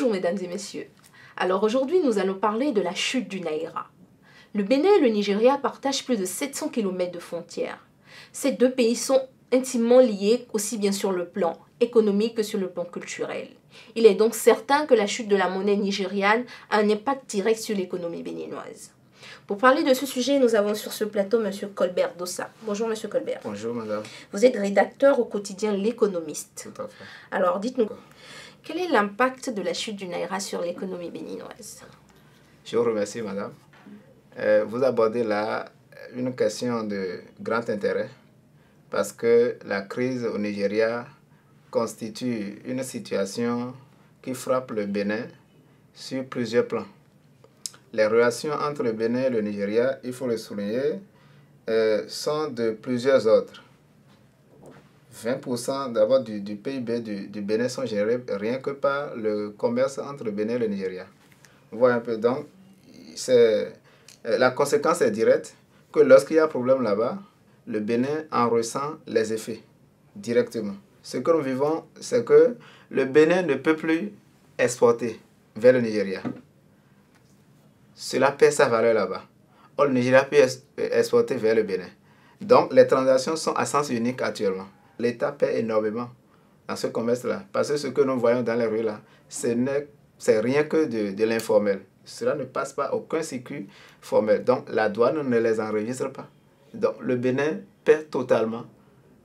Bonjour mesdames et messieurs. Alors aujourd'hui nous allons parler de la chute du Naira. Le Bénin et le Nigeria partagent plus de 700 km de frontières. Ces deux pays sont intimement liés aussi bien sur le plan économique que sur le plan culturel. Il est donc certain que la chute de la monnaie nigériane a un impact direct sur l'économie béninoise. Pour parler de ce sujet, nous avons sur ce plateau M. Colbert Dossa. Bonjour M. Colbert. Bonjour madame. Vous êtes rédacteur au quotidien L'Économiste. Tout à fait. Alors dites-nous, quel est l'impact de la chute du Naira sur l'économie béninoise? Je vous remercie madame. Vous abordez là une question de grand intérêt parce que la crise au Nigeria constitue une situation qui frappe le Bénin sur plusieurs plans. Les relations entre le Bénin et le Nigeria, il faut le souligner, sont de plusieurs ordres. 20% d'abord du PIB du Bénin sont gérés rien que par le commerce entre le Bénin et le Nigeria. Vous voyez un peu, donc la conséquence est directe que lorsqu'il y a un problème là-bas, le Bénin en ressent les effets directement. Ce que nous vivons, c'est que le Bénin ne peut plus exporter vers le Nigeria. Cela perd sa valeur là-bas. Or, le Nigeria peut exporter vers le Bénin. Donc, les transactions sont à sens unique actuellement. L'État paie énormément dans ce commerce-là. Parce que ce que nous voyons dans les rues là, c'est rien que de l'informel. Cela ne passe pas aucun circuit formel. Donc, la douane ne les enregistre pas. Donc, le Bénin perd totalement,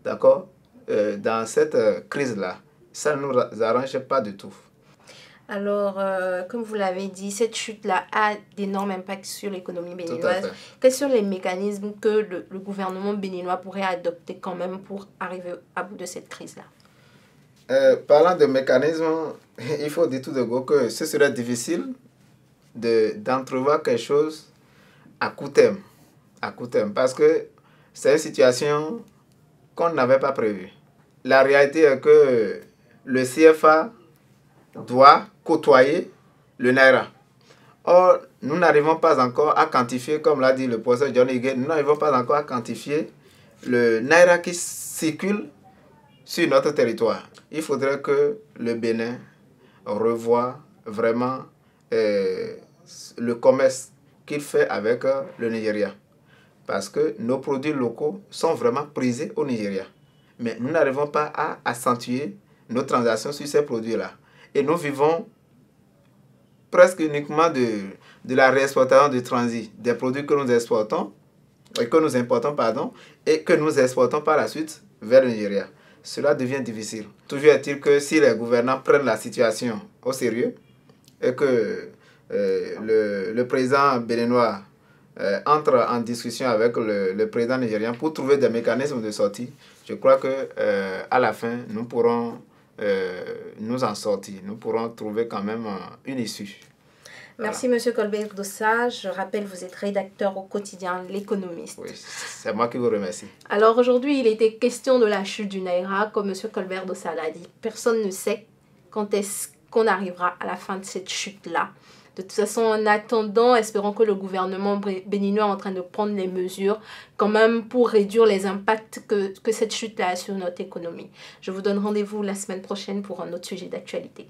d'accord, dans cette crise-là. Ça ne nous arrange pas du tout. Alors, comme vous l'avez dit, cette chute-là a d'énormes impacts sur l'économie béninoise. Quels sont les mécanismes que le gouvernement béninois pourrait adopter quand même pour arriver à bout de cette crise-là? Parlant de mécanismes, il faut dire tout de go que ce serait difficile d'entrevoir quelque chose à court terme. À court terme, parce que c'est une situation qu'on n'avait pas prévue. La réalité est que le CFA doit côtoyer le Naira. Or, nous n'arrivons pas encore à quantifier, comme l'a dit le professeur John Higuet, nous n'arrivons pas encore à quantifier le Naira qui circule sur notre territoire. Il faudrait que le Bénin revoie vraiment le commerce qu'il fait avec le Nigeria. Parce que nos produits locaux sont vraiment prisés au Nigeria. Mais nous n'arrivons pas à accentuer nos transactions sur ces produits-là. Et nous vivons presque uniquement de la réexportation de transit des produits que nous exportons, que nous importons, pardon, et que nous exportons par la suite vers le Nigeria. Cela devient difficile. Toujours est-il que si les gouvernants prennent la situation au sérieux et que le président béninois entre en discussion avec le président nigérien pour trouver des mécanismes de sortie, je crois que à la fin, nous pourrons nous en sortir. Nous pourrons trouver quand même une issue. Merci voilà. M. Colbert Dossa. Je rappelle, vous êtes rédacteur au quotidien L'Économiste. Oui, c'est moi qui vous remercie. Alors aujourd'hui, il était question de la chute du Naira, comme M. Colbert Dossa l'a dit. Personne ne sait quand est-ce qu'on arrivera à la fin de cette chute-là. De toute façon, en attendant, espérons que le gouvernement béninois est en train de prendre les mesures quand même pour réduire les impacts que cette chute-là a sur notre économie. Je vous donne rendez-vous la semaine prochaine pour un autre sujet d'actualité.